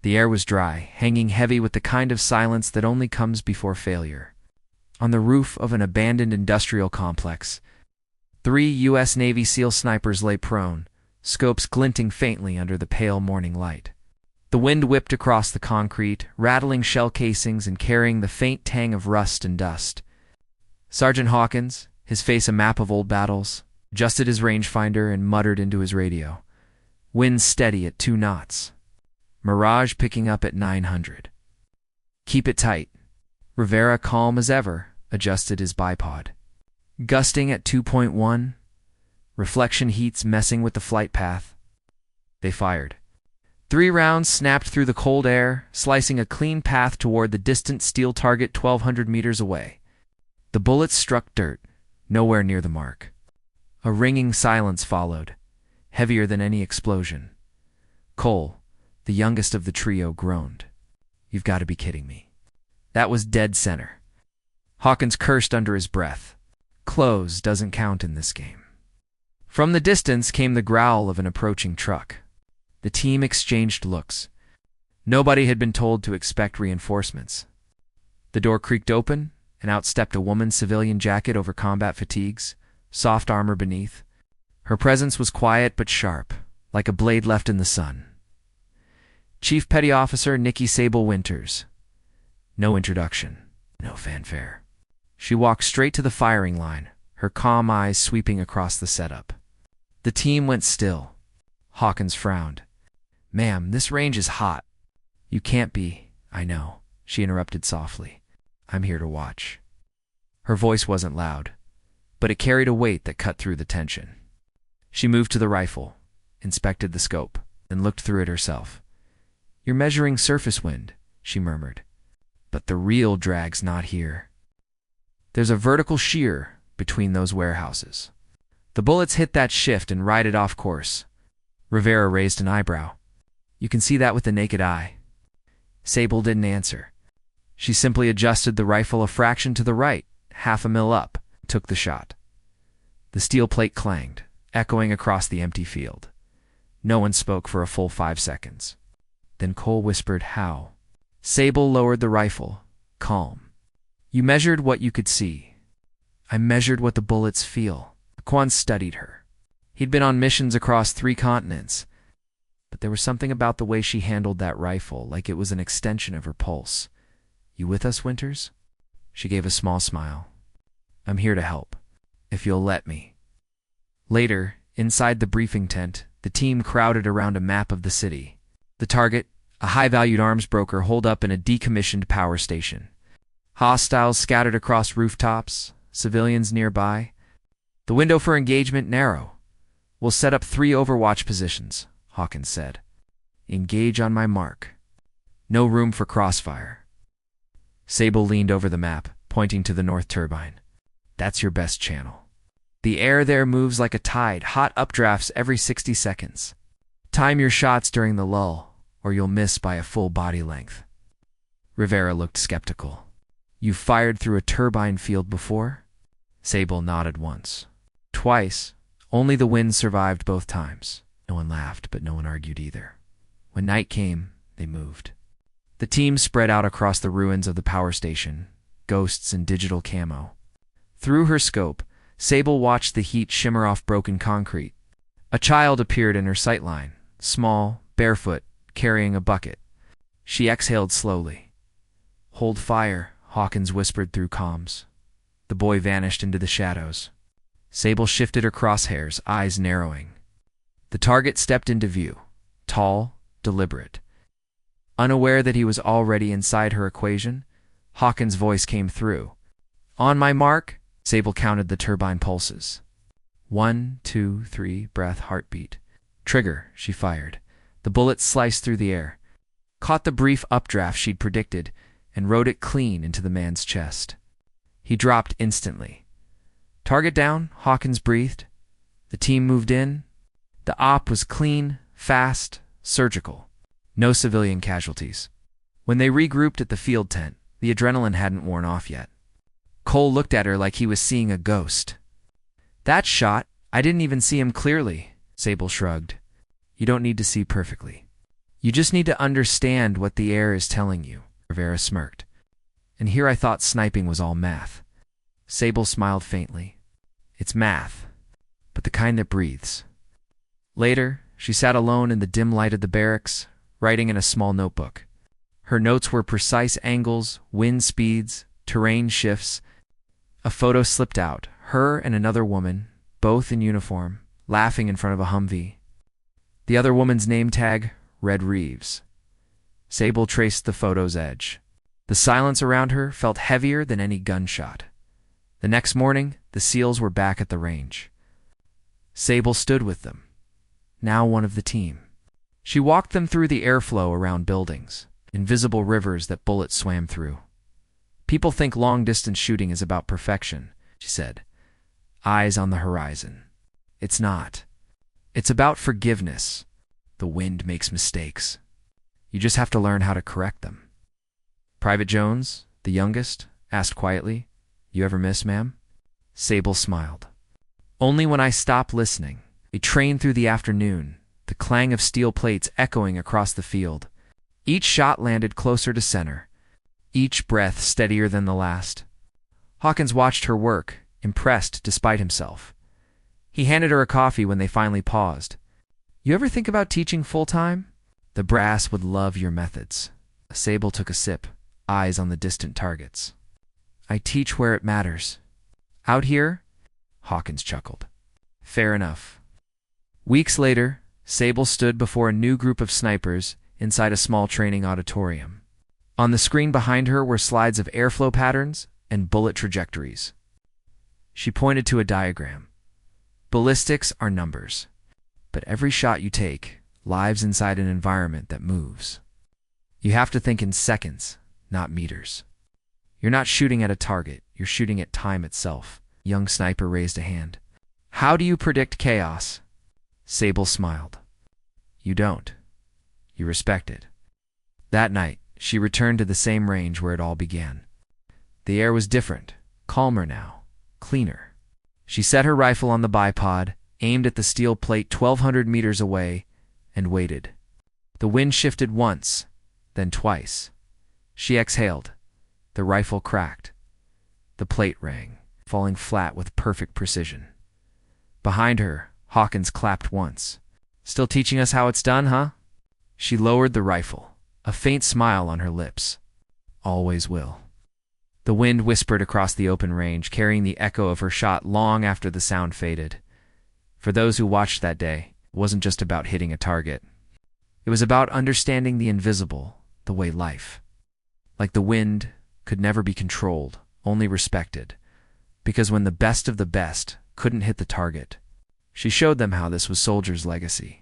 The air was dry, hanging heavy with the kind of silence that only comes before failure. On the roof of an abandoned industrial complex, 3 U.S. Navy SEAL snipers lay prone, scopes glinting faintly under the pale morning light. The wind whipped across the concrete, rattling shell casings and carrying the faint tang of rust and dust. Sergeant Hawkins, his face a map of old battles, adjusted his rangefinder and muttered into his radio. Wind steady at 2 knots. Mirage picking up at 900. Keep it tight. Rivera, calm as ever, adjusted his bipod. Gusting at 2.1. Reflection heats messing with the flight path. They fired. 3 rounds snapped through the cold air, slicing a clean path toward the distant steel target 1,200 meters away. The bullets struck dirt, nowhere near the mark. A ringing silence followed, heavier than any explosion. Cole, the youngest of the trio, groaned. "You've got to be kidding me." That was dead center. Hawkins cursed under his breath. Close doesn't count in this game. From the distance came the growl of an approaching truck. The team exchanged looks. Nobody had been told to expect reinforcements. The door creaked open, and out stepped a woman's civilian jacket over combat fatigues, soft armor beneath. Her presence was quiet but sharp, like a blade left in the sun. Chief Petty Officer Nikki Sable Winters. No introduction, no fanfare. She walked straight to the firing line, her calm eyes sweeping across the setup. The team went still. Hawkins frowned. "Ma'am, this range is hot." "You can't be, I know," she interrupted softly. "I'm here to watch." Her voice wasn't loud, but it carried a weight that cut through the tension. She moved to the rifle, inspected the scope, and looked through it herself. "You're measuring surface wind," she murmured. "But the real drag's not here. There's a vertical shear between those warehouses. The bullets hit that shift and ride it off course." Rivera raised an eyebrow. "You can see that with the naked eye." Sable didn't answer. She simply adjusted the rifle a fraction to the right, 1/2 mil up, took the shot. The steel plate clanged, echoing across the empty field. No one spoke for a full 5 seconds. Then Cole whispered, "How?" Sable lowered the rifle, calm. "You measured what you could see. I measured what the bullets feel." Quan studied her. He'd been on missions across 3 continents, but there was something about the way she handled that rifle, like it was an extension of her pulse. "You with us, Winters?" She gave a small smile. "I'm here to help, if you'll let me." Later, inside the briefing tent, the team crowded around a map of the city. The target, a high-valued arms broker holed up in a decommissioned power station. Hostiles scattered across rooftops, civilians nearby. The window for engagement narrow. "We'll set up 3 overwatch positions," Hawkins said. "Engage on my mark. No room for crossfire." Sable leaned over the map, pointing to the north turbine. "That's your best channel. The air there moves like a tide, hot updrafts every 60 seconds. Time your shots during the lull, or you'll miss by a full body length." Rivera looked skeptical. "You've fired through a turbine field before?" Sable nodded once. "Twice. Only the wind survived both times." No one laughed, but no one argued either. When night came, they moved. The team spread out across the ruins of the power station, ghosts in digital camo. Through her scope, Sable watched the heat shimmer off broken concrete. A child appeared in her sightline, small, barefoot, carrying a bucket. She exhaled slowly. "Hold fire," Hawkins whispered through comms. The boy vanished into the shadows. Sable shifted her crosshairs, eyes narrowing. The target stepped into view, tall, deliberate. Unaware that he was already inside her equation, Hawkins' voice came through. "On my mark," Sable counted the turbine pulses. 1, 2, 3, breath, heartbeat. "Trigger," she fired. The bullet sliced through the air, caught the brief updraft she'd predicted, and rode it clean into the man's chest. He dropped instantly. "Target down," Hawkins breathed. The team moved in. The op was clean, fast, surgical. No civilian casualties. When they regrouped at the field tent, the adrenaline hadn't worn off yet. Cole looked at her like he was seeing a ghost. "That shot, I didn't even see him clearly," Sable shrugged. "You don't need to see perfectly. You just need to understand what the air is telling you, Rivera smirked. And here I thought sniping was all math. Sable smiled faintly. It's math, but the kind that breathes. Later, she sat alone in the dim light of the barracks, writing in a small notebook. Her notes were precise angles, wind speeds, terrain shifts. A photo slipped out, her and another woman, both in uniform, laughing in front of a Humvee. The other woman's name tag, Red Reeves. Sable traced the photo's edge. The silence around her felt heavier than any gunshot. The next morning, the SEALs were back at the range. Sable stood with them, now one of the team. She walked them through the airflow around buildings, invisible rivers that bullets swam through. People think long-distance shooting is about perfection, she said, eyes on the horizon. It's not. It's about forgiveness. The wind makes mistakes. You just have to learn how to correct them. Private Jones, the youngest, asked quietly, "You ever miss, ma'am?" Sable smiled. "Only when I stop listening." They trained through the afternoon, the clang of steel plates echoing across the field. Each shot landed closer to center, each breath steadier than the last. Hawkins watched her work, impressed despite himself. He handed her a coffee when they finally paused. "You ever think about teaching full-time? The brass would love your methods." Sable took a sip, eyes on the distant targets. "I teach where it matters. Out here?" Hawkins chuckled. "Fair enough." Weeks later, Sable stood before a new group of snipers inside a small training auditorium. On the screen behind her were slides of airflow patterns and bullet trajectories. She pointed to a diagram. Ballistics are numbers, but every shot you take lives inside an environment that moves. You have to think in seconds, not meters. You're not shooting at a target, you're shooting at time itself. Young sniper raised a hand. "How do you predict chaos?" Sable smiled. "You don't. You respect it." That night, she returned to the same range where it all began. The air was different, calmer now, cleaner. She set her rifle on the bipod, aimed at the steel plate 1,200 meters away, and waited. The wind shifted once, then twice. She exhaled. The rifle cracked. The plate rang, falling flat with perfect precision. Behind her, Hawkins clapped once. "Still teaching us how it's done, huh?" She lowered the rifle, a faint smile on her lips. "Always will." The wind whispered across the open range, carrying the echo of her shot long after the sound faded. For those who watched that day, it wasn't just about hitting a target. It was about understanding the invisible, the way life, like the wind, could never be controlled, only respected. Because when the best of the best couldn't hit the target, she showed them how this was soldier's legacy.